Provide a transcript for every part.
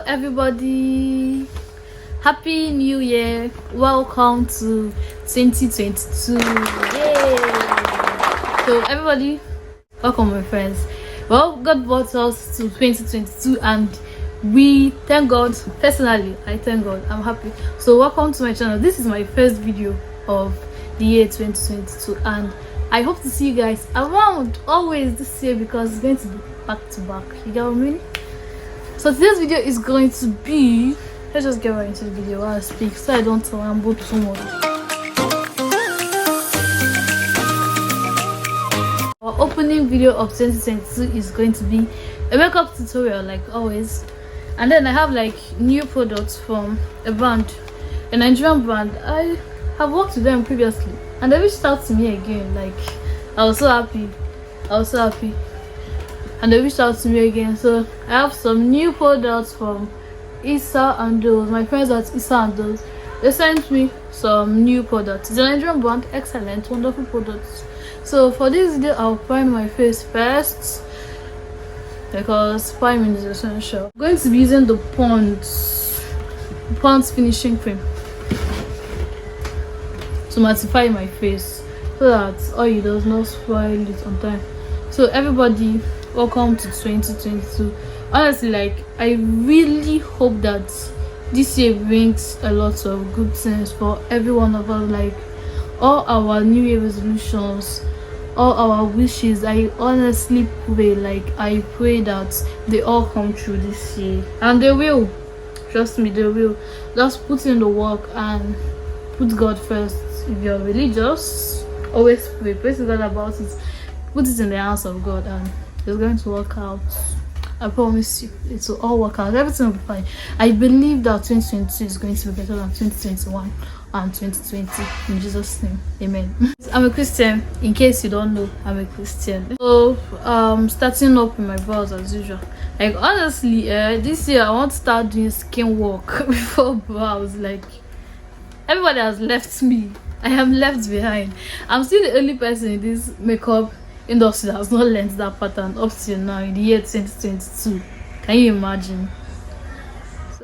everybody, happy new year, welcome to 2022. Yay! So everybody, welcome my friends. Well, God brought us to 2022 and we thank God. Personally, I thank God, I'm happy. So welcome to my channel. This is my first video of the year 2022 and I hope to see you guys around always this year because it's going to be back to back. You get what I mean? So today's video is going to be, let's just get right into the video while I speak so I don't ramble too much. Our opening video of 2022 is going to be a makeup tutorial like always, and then I have like new products from a brand, a Nigerian brand. I have worked with them previously and they reached out to me again. Like I was so happy and they reached out to me again. So I have some new products from Issa and those, my friends at Issa and those. They sent me some new products. It's a Nigerian brand, excellent, wonderful products. So for this video I'll prime my face first because priming is essential. I'm going to be using the Pond's finishing cream to mattify my face so that oil does not spoil it on time. So everybody, welcome to 2022. Honestly, like I really hope that this year brings a lot of good things for every one of us, like all our new year resolutions, all our wishes. I honestly pray, like I pray that they all come true this year, and they will. Trust me, they will. Just put in the work and put God first. If you're religious, always pray to God about it. Put it in the hands of God and it's going to work out. I promise you, it will all work out. Everything will be fine. I believe that 2022 is going to be better than 2021 and 2020 in Jesus' name. Amen. I'm a Christian. In case you don't know, I'm a Christian. So starting up with my brows as usual. Like honestly, this year I want to start doing skin work before brows. Like everybody has left me. I am left behind. I'm still the only person in this makeup industry that has not learned that pattern up till now in the year 2022. Can you imagine?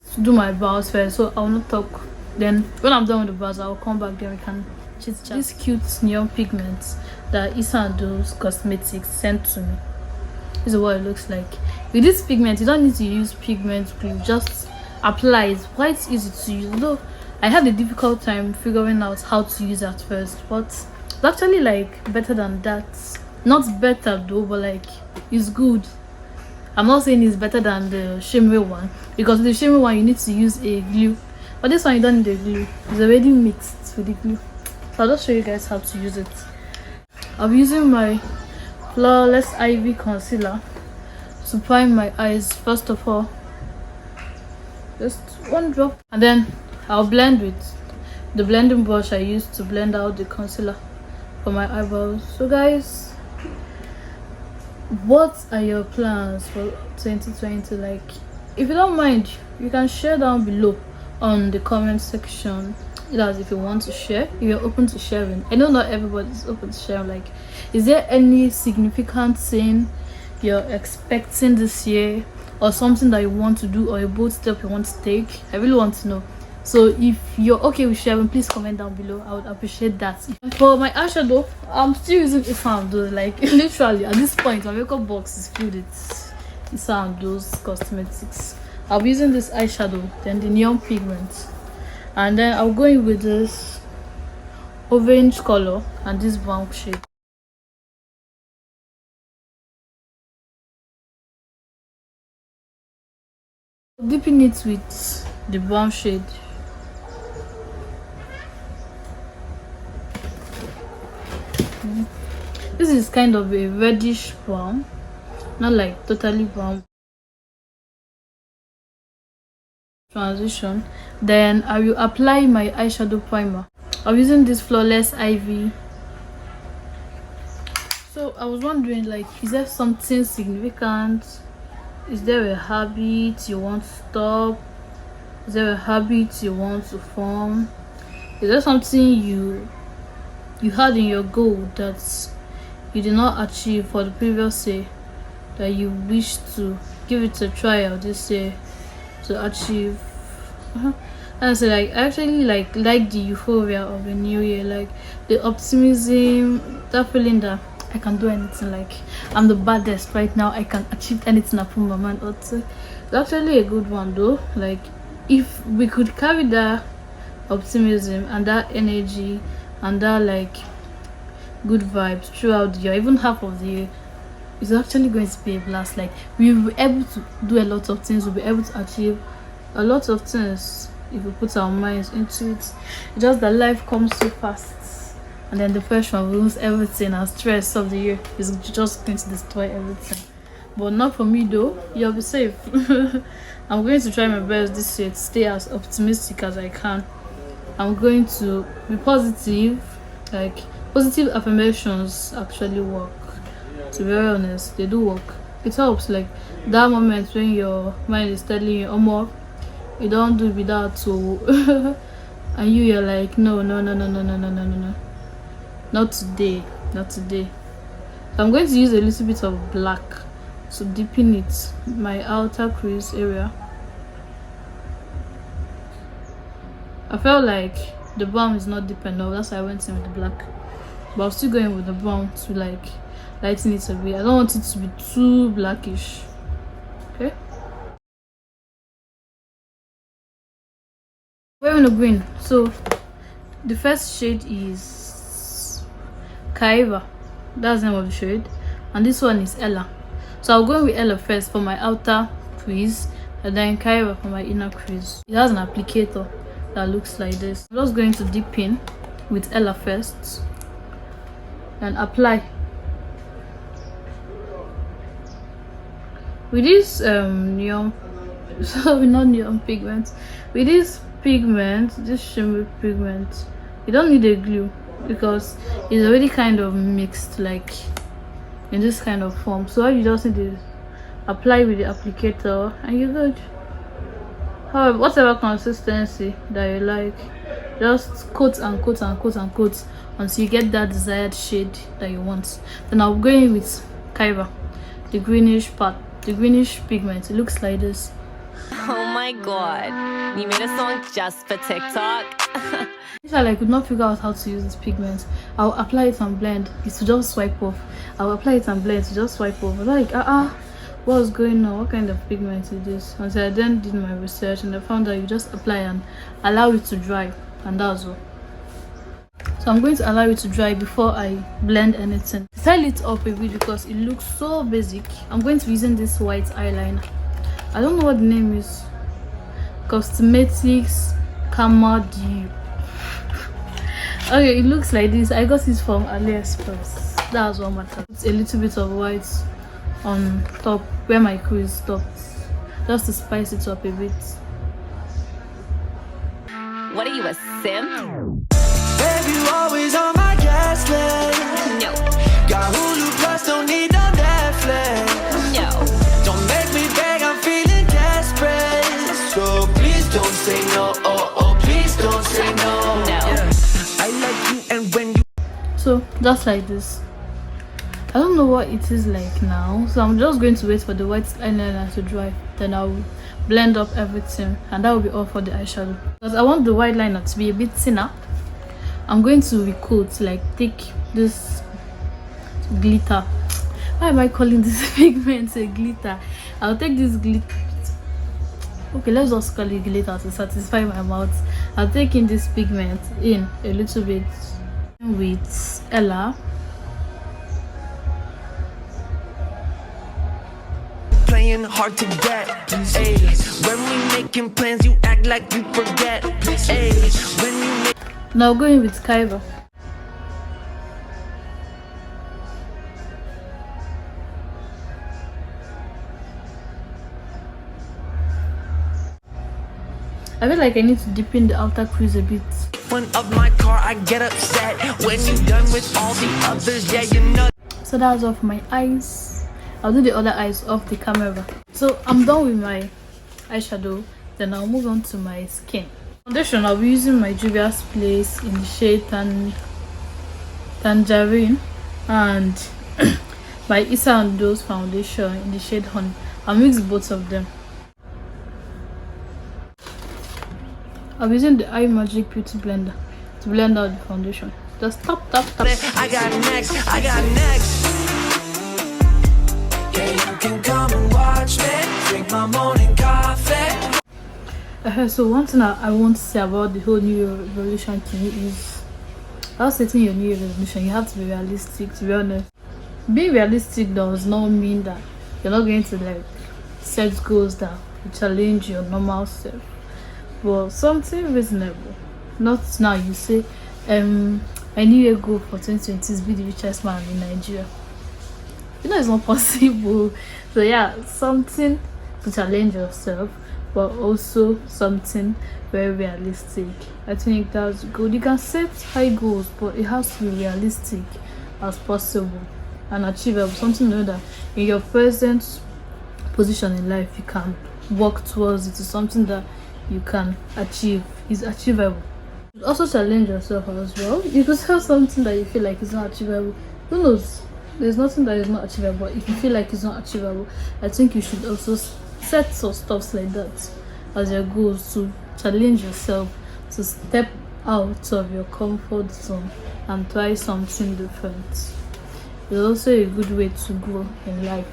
So, do my brows first, so I will not talk. Then when I'm done with the brows, I will come back. Then we can chit chat. These cute neon pigments that Issa and those cosmetics sent to me. This is what it looks like. With this pigment, you don't need to use pigment glue. Just apply. It's quite easy to use. Though I had a difficult time figuring out how to use at first, but it's actually like better than that. Not better though, but like it's good. I'm not saying it's better than the shimmery one because with the shimmery one you need to use a glue, but this one you don't need a glue. It's already mixed with the glue. So I'll just show you guys how to use it. I'll be using my Flawless Ivy concealer to prime my eyes first of all. Just one drop, and then I'll blend with the blending brush I used to blend out the concealer for my eyebrows. So guys, what are your plans for 2020? Like if you don't mind, you can share down below on the comment section. That's if you want to share, if you're open to sharing. I know not everybody's open to sharing. Like, is there any significant thing you're expecting this year, or something that you want to do, or a bold step you want to take? I really want to know. So if you're okay with sharing, please comment down below. I would appreciate that. For my eyeshadow, I'm still using Issa and those. Like literally at this point my makeup box is filled with Issa and those cosmetics. I'll be using this eyeshadow, then the neon pigment, and then I'll go in with this orange color and this brown shade. Dipping it with the brown shade. This is kind of a reddish brown, not like totally brown. Transition. Then I will apply my eyeshadow primer. I'm using this Flawless Ivy. So I was wondering, like, is there something significant? Is there a habit you want to stop? Is there a habit you want to form? Is there something you had in your goal that you did not achieve for the previous year that you wish to give it a try out this year to achieve. And so like I actually like the euphoria of a new year, like the optimism, that feeling that I can do anything, like I'm the baddest right now, I can achieve anything I put my mind onto. It's actually a good one though. Like if we could carry that optimism and that energy and that like good vibes throughout the year, even half of the year, it's actually going to be a blast. Like we'll be able to do a lot of things, we'll be able to achieve a lot of things if we put our minds into it. Just that life comes so fast, and then depression ruins everything, and stress of the year is just going to destroy everything. But not for me though. You'll be safe. I'm going to try my best this year to stay as optimistic as I can. I'm going to be positive. Like positive affirmations actually work, to be very honest. They do work. It helps. Like that moment when your mind is telling you, more you don't do without to and you're like, no, not today, not today. So I'm going to use a little bit of black to deepen it, my outer crease area. I felt like the brown is not deep enough, that's why I went in with the black, but I'm still going with the brown to like lighten it a bit. I don't want it to be too blackish. Okay, wearing a green. So the first shade is Kaiva, that's the name of the shade, and this one is Ella. So I'll go with Ella first for my outer crease, and then Kaiva for my inner crease. It has an applicator that looks like this. I'm just going to dip in with Ella first and apply with this neon sorry, not neon pigment, with this pigment, this shimmer pigment. You don't need a glue because it's already kind of mixed, like in this kind of form. So all you just need is apply with the applicator and you're good. However, whatever consistency that you like, just coat and coat and coat and coat until you get that desired shade that you want. Then I'll go in with Kaiva, the greenish part, the greenish pigment. It looks like this. Oh my god, you made a song just for TikTok? If I could not figure out how to use this pigment, I'll apply it and blend. It's to just swipe off. I'll apply it and blend to just swipe off. Like what's going on? What kind of pigment is this? And so I then did my research and I found that you just apply and allow it to dry, and that's all. So I'm going to allow it to dry before I blend anything. Style it up a bit because it looks so basic. I'm going to be using this white eyeliner. I don't know what the name is. Cosmetics Camera Dew. Okay, it looks like this. I got it from AliExpress. That's what matters. It's a little bit of white on top where my crease stops, just to spice it up a bit. What are you, a simp? Baby, you always on my gas lane. No. Got Hulu Plus, don't need no Netflix. No. Don't make me beg, I'm feeling desperate. So please don't say no, oh, please don't say no. No. I like you and when you... So just like this. I don't know what it is like now, so I'm just going to wait for the white eyeliner to dry, then I'll blend up everything, and that will be all for the eyeshadow. Because I want the white liner to be a bit thinner, I'm going to recoat, like take this glitter. Why am I calling this pigment a glitter? I'll take this glitter. Okay, let's just call it glitter to satisfy my mouth. I'll take in this pigment in a little bit with Ella. Playing hard to get. Ay, when we making plans, you act like you forget. Ay, when you make... Now going with Kaiva. I feel like I need to deepen the outer crease a bit. One of my car, I get upset when you're done with all the others. Yeah, you know. So that's all for my eyes. I'll do the other eyes off the camera. So I'm done with my eyeshadow. Then I'll move on to my skin. Foundation, I'll be using my Juvia's Place in the shade Tangerine, and my Issa and Those foundation in the shade Honey. I'll mix both of them. I'm using the Eye Magic Beauty Blender to blend out the foundation. Just tap. I got next, I got next. Yeah, you can come and watch me drink my morning coffee. So one thing I want to say about the whole New Year resolution thing is, while setting your New Year resolution, you have to be realistic. To be honest, being realistic does not mean that you're not going to like set goals that will challenge your normal self, but something reasonable. Not now you say, my New Year goal for 2020 is be the richest man in Nigeria. You know it's not possible. So yeah, something to challenge yourself, but also something very realistic. I think that's good. You can set high goals, but it has to be realistic as possible and achievable. Something like that in your present position in life you can work towards. It is something that you can achieve, is achievable. Also challenge yourself as well. You could have something that you feel like is not achievable. Who knows? There's nothing that is not achievable. If you feel like it's not achievable, I think you should also set some stuff like that as your goals to challenge yourself, to step out of your comfort zone and try something different. It's also a good way to grow in life.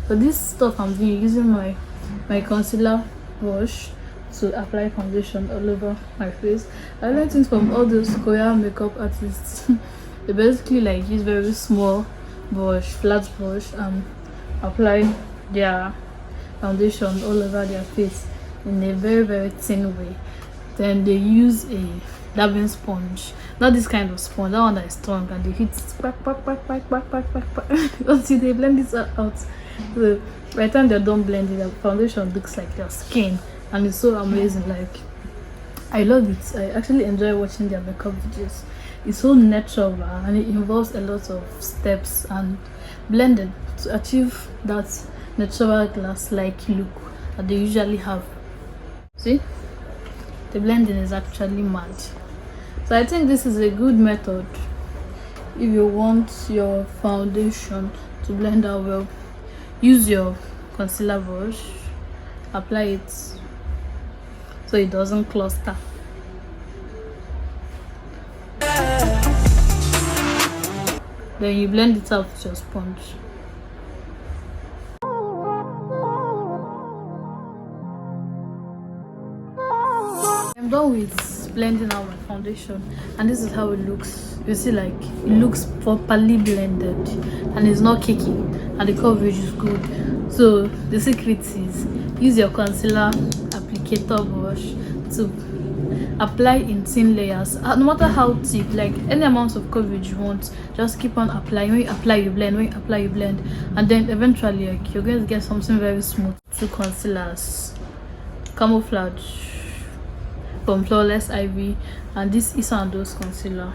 So this stuff I'm doing using my concealer brush to apply foundation all over my face. I learned things from all those Korean makeup artists. They basically like use very small brush, flat brush, and apply their foundation all over their face in a very thin way. Then they use a dabbing sponge, not this kind of sponge, that one that is strong, and they hit it back. Until they blend it out. So by the time they're done blending, the foundation looks like their skin, and it's so amazing. Like, I love it. I actually enjoy watching their makeup videos. It's so natural and it involves a lot of steps and blending to achieve that natural glass-like look that they usually have. See, the blending is actually mad. So I think this is a good method if you want your foundation to blend out well. Use your concealer brush, apply it so it doesn't cluster. Then you blend it out with your sponge. I'm done with blending out my foundation, and this is how it looks. You see, like, it looks properly blended and it's not cakey, and the coverage is good. So the secret is use your concealer applicator brush to apply in thin layers, no matter how thick, like any amount of coverage you want. Just keep on applying. When you apply, you blend. When you apply, you blend, and then eventually, like, you're going to get something very smooth. Two concealers, Camouflage from Flawless Ivy, and this is Sandoz concealer.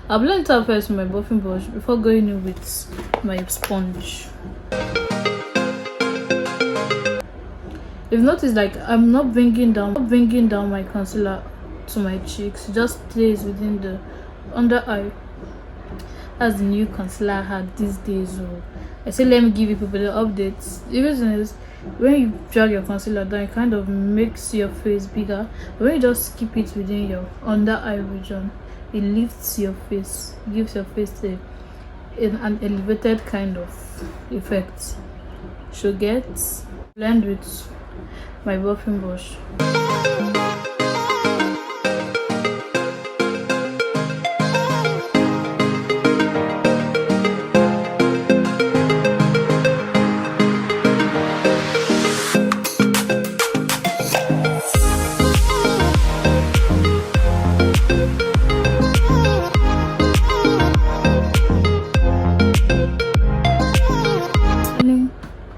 I'll blend it out first with my buffing brush before going in with my sponge. You've noticed, like, I'm not bringing down my concealer to my cheeks. It just stays within the under eye. That's the new concealer I had these days. So I say, let me give you people the updates. The reason is, when you drag your concealer down, it kind of makes your face bigger. But when you just keep it within your under eye region, it lifts your face, gives your face an elevated kind of effect. So blend with my buffing brush.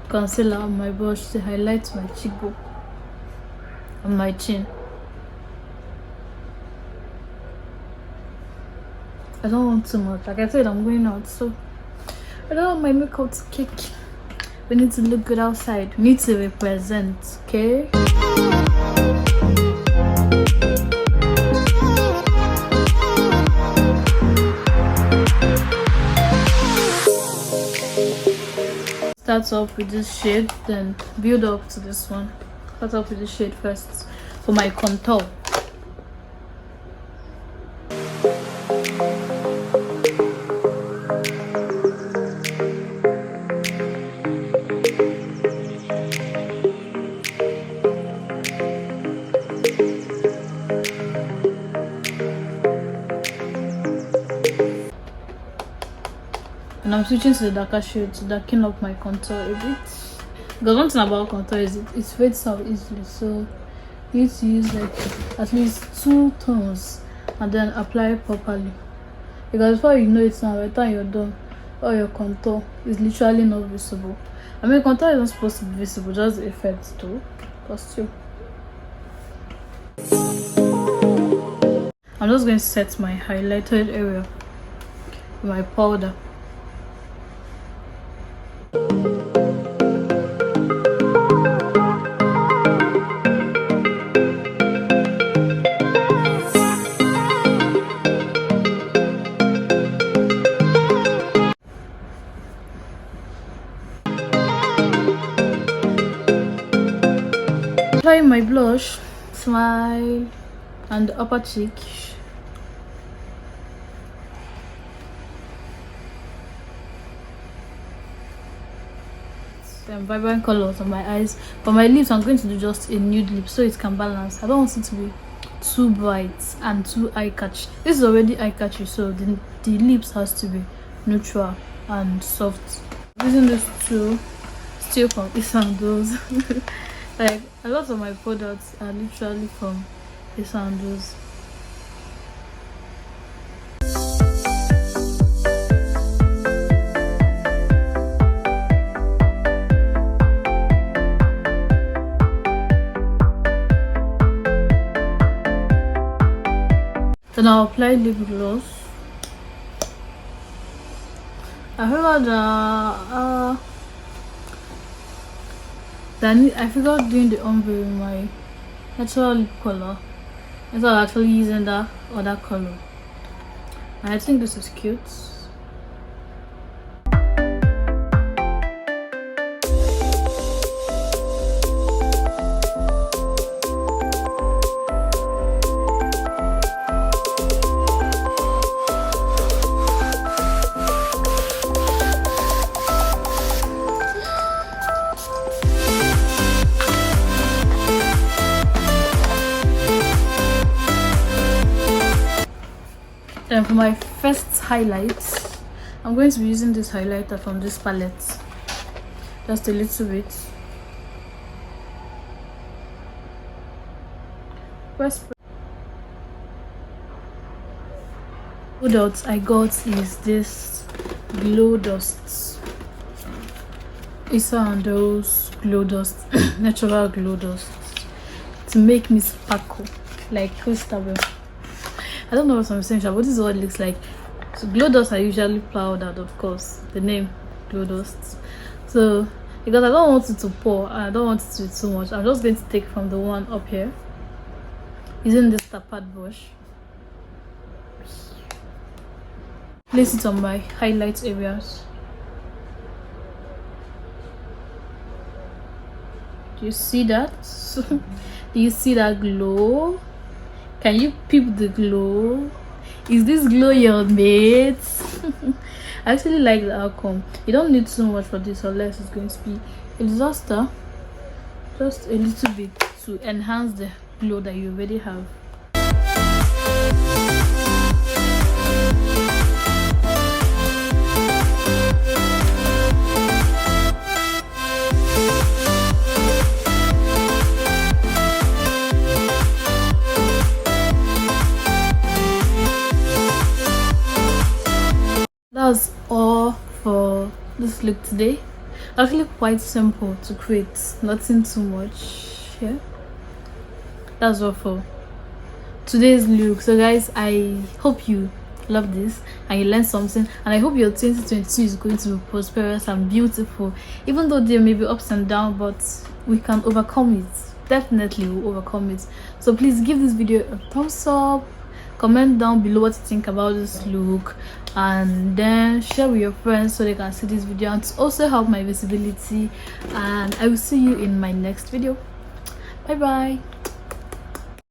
Concealer on my brush to highlight my cheekbone and my chin. I don't want too much. Like I said, I'm going out, so I don't want my makeup to kick. We need to look good outside. We need to represent, okay? start off with this shade, then build up to this one. Start off with this shade first for my contour. And I'm switching to the darker shade to darken up my contour a bit. Because one thing about contour is it fades out easily, so you need to use like at least 2 tones and then apply it properly. Because before you know it now, by the time you're done, all your contour is literally not visible. I mean, contour isn't supposed to be visible, just the effects too, but still. I'm just going to set my highlighted area with my powder. Applying my blush, smile, and the upper cheek. Some vibrant colors on my eyes. For my lips, I'm going to do just a nude lip so it can balance. I don't want it to be too bright and too eye-catchy. This is already eye-catchy, so the lips has to be neutral and soft. I'm using this tool still from Isando's. Like a lot of my products are literally from Isando's. Then I'll apply lip gloss. I figured doing the ombre with my natural lip color instead of actually using that other color. And I think this is cute. Then for my first highlights, I'm going to be using this highlighter from this palette, just a little bit. First product I got is this glow dust. It's on those glow dust, natural glow dust, to make me sparkle like crystal. I don't know what I'm saying, but this is what it looks like. So glow dust are usually powdered, of course. The name glow dust. So because I don't want it to pour, I don't want it to be too much, I'm just going to take from the one up here using this tapped brush. Place it on my highlight areas. Do you see that? Do you see that glow? Can you peep the glow? Is this glow your mate? I actually like the outcome. You don't need so much for this unless it's going to be a disaster. Just a little bit to enhance the glow that you already have. That's all for this look today. Actually quite simple to create, nothing too much. Yeah, that's all for today's look. So guys, I hope you love this and you learned something, and I hope your 2022 is going to be prosperous and beautiful, even though there may be ups and downs, but we can overcome it. Definitely we'll overcome it. So please give this video a thumbs up, comment down below what you think about this look, and then share with your friends so they can see this video and to also help my visibility. And I will see you in my next video. Bye bye.